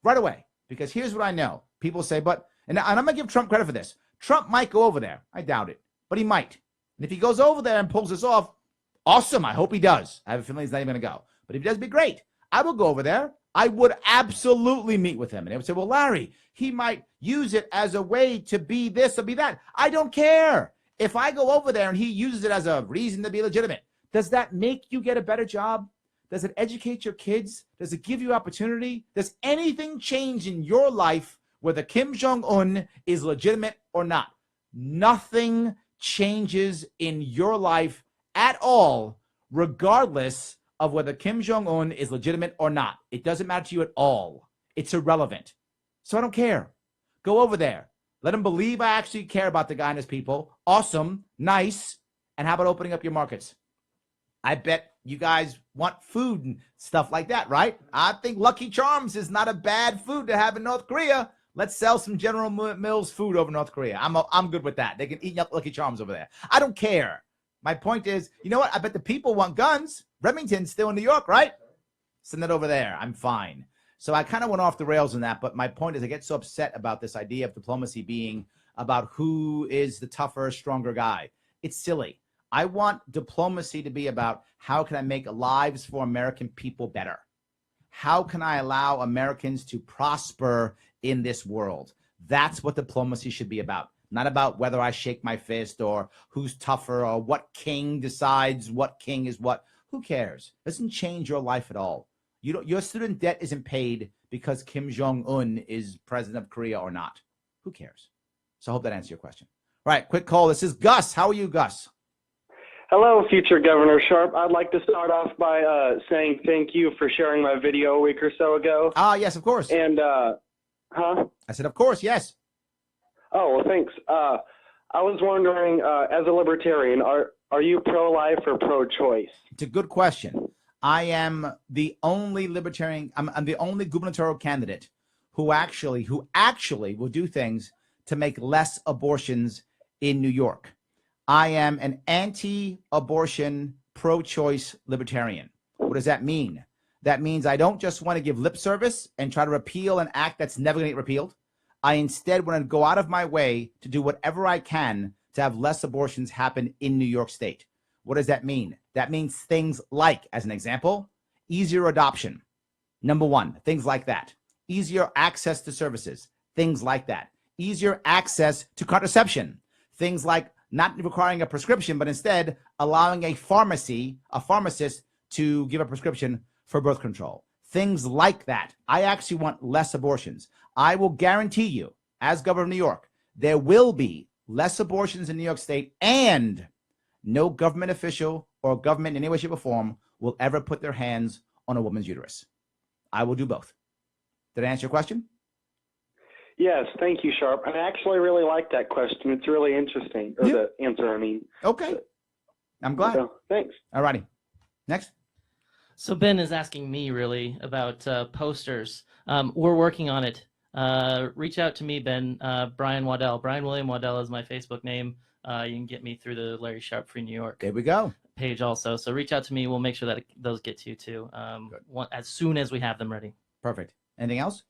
Right away. Because here's what I know. People say, and I'm going to give Trump credit for this. Trump might go over there. I doubt it, but he might. And if he goes over there and pulls this off, awesome. I hope he does. I have a feeling he's not even going to go. But if he does, be great. I will go over there. I would absolutely meet with him. And they would say, well, Larry, he might use it as a way to be this or be that. I don't care. If I go over there and he uses it as a reason to be legitimate, does that make you get a better job? Does it educate your kids? Does it give you opportunity? Does anything change in your life whether Kim Jong-un is legitimate or not? Nothing changes in your life at all, regardless of whether Kim Jong-un is legitimate or not. It doesn't matter to you at all. It's irrelevant. So I don't care. Go over there. Let him believe I actually care about the guy and his people. Awesome. Nice. And how about opening up your markets? I bet you guys want food and stuff like that, right? I think Lucky Charms is not a bad food to have in North Korea. Let's sell some General Mills food over North Korea. I'm good with that. They can eat Lucky Charms over there. I don't care. My point is, you know what? I bet the people want guns. Remington's still in New York, right? Send it over there. I'm fine. So I kind of went off the rails on that, but my point is I get so upset about this idea of diplomacy being about who is the tougher, stronger guy. It's silly. I want diplomacy to be about how can I make lives for American people better? How can I allow Americans to prosper in this world? That's what diplomacy should be about. Not about whether I shake my fist or who's tougher or what king decides what king is what. Who cares? It doesn't change your life at all. Your student debt isn't paid because Kim Jong-un is president of Korea or not. Who cares? So I hope that answers your question. All right, quick call. This is Gus. How are you, Gus? Hello, future Governor Sharpe. I'd like to start off by saying thank you for sharing my video a week or so ago. Yes, of course. And, I said, of course, yes. Oh, well, thanks. I was wondering, as a libertarian, are you pro-life or pro-choice? It's a good question. I am the only libertarian, I'm the only gubernatorial candidate who actually will do things to make less abortions in New York. I am an anti-abortion, pro-choice libertarian. What does that mean? That means I don't just want to give lip service and try to repeal an act that's never going to get repealed. I instead want to go out of my way to do whatever I can to have less abortions happen in New York State. What does that mean? That means things like, as an example, easier adoption. Number one, things like that. Easier access to services, things like that. Easier access to contraception, things like not requiring a prescription, but instead allowing a pharmacist to give a prescription for birth control. Things like that. I actually want less abortions. I will guarantee you, as governor of New York, there will be less abortions in New York State, and no government official or government in any way, shape, or form will ever put their hands on a woman's uterus. I will do both. Did I answer your question? Yes, thank you, Sharpe. I actually really like that question. It's really interesting, or the answer, I mean. Okay. I'm glad. So, thanks. All righty. Next. So Ben is asking me really about posters. We're working on it. Reach out to me, Ben. Brian Waddell. Brian William Waddell is my Facebook name. You can get me through the Larry Sharpe Free New York. There we go. Page also. So reach out to me. We'll make sure that those get to you too. As soon as we have them ready. Perfect. Anything else?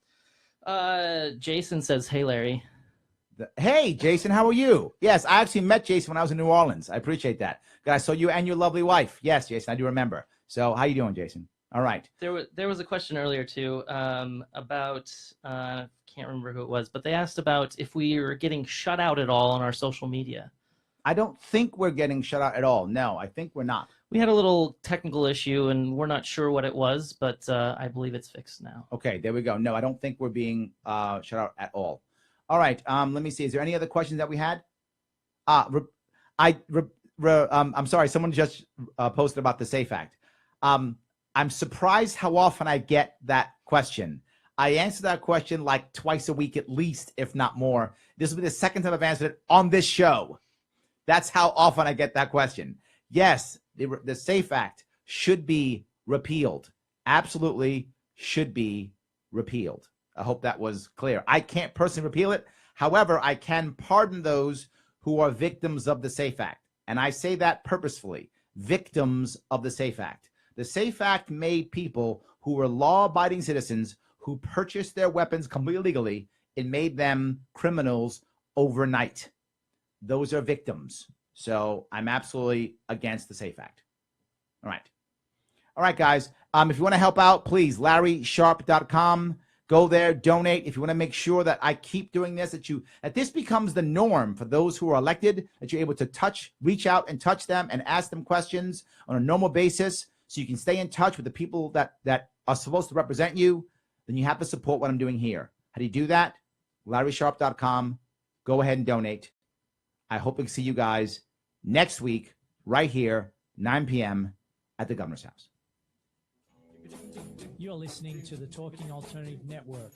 Jason says, "Hey Larry." Hey Jason, how are you? Yes, I actually met Jason when I was in New Orleans. I appreciate that. I saw you and your lovely wife. Yes, Jason, I do remember. So how you doing, Jason? All right. There was a question earlier too about I can't remember who it was, but they asked about if we were getting shut out at all on our social media. I don't think we're getting shut out at all. No, I think we're not. We had a little technical issue, and we're not sure what it was, but I believe it's fixed now. Okay, there we go. No, I don't think we're being shut out at all. All right. Let me see. Is there any other questions that we had? I'm sorry. Someone just posted about the SAFE Act. I'm surprised how often I get that question. I answer that question like twice a week at least, if not more. This will be the second time I've answered it on this show. That's how often I get that question. Yes, the SAFE Act should be repealed. Absolutely should be repealed. I hope that was clear. I can't personally repeal it. However, I can pardon those who are victims of the SAFE Act. And I say that purposefully, victims of the SAFE Act. The SAFE Act made people who were law-abiding citizens who purchased their weapons completely legally. It made them criminals overnight. those are victims. So I'm absolutely against the SAFE Act. All right, guys. If you want to help out, please, LarrySharpe.com. Go there, donate. If you want to make sure that I keep doing this, that this becomes the norm for those who are elected, that you're able to reach out and touch them and ask them questions on a normal basis, so you can stay in touch with the people that are supposed to represent you, then you have to support what I'm doing here. How do you do that? LarrySharpe.com. Go ahead and donate. I hope to see you guys next week right here, 9 p.m. at the Governor's House. You're listening to the Talking Alternative Network.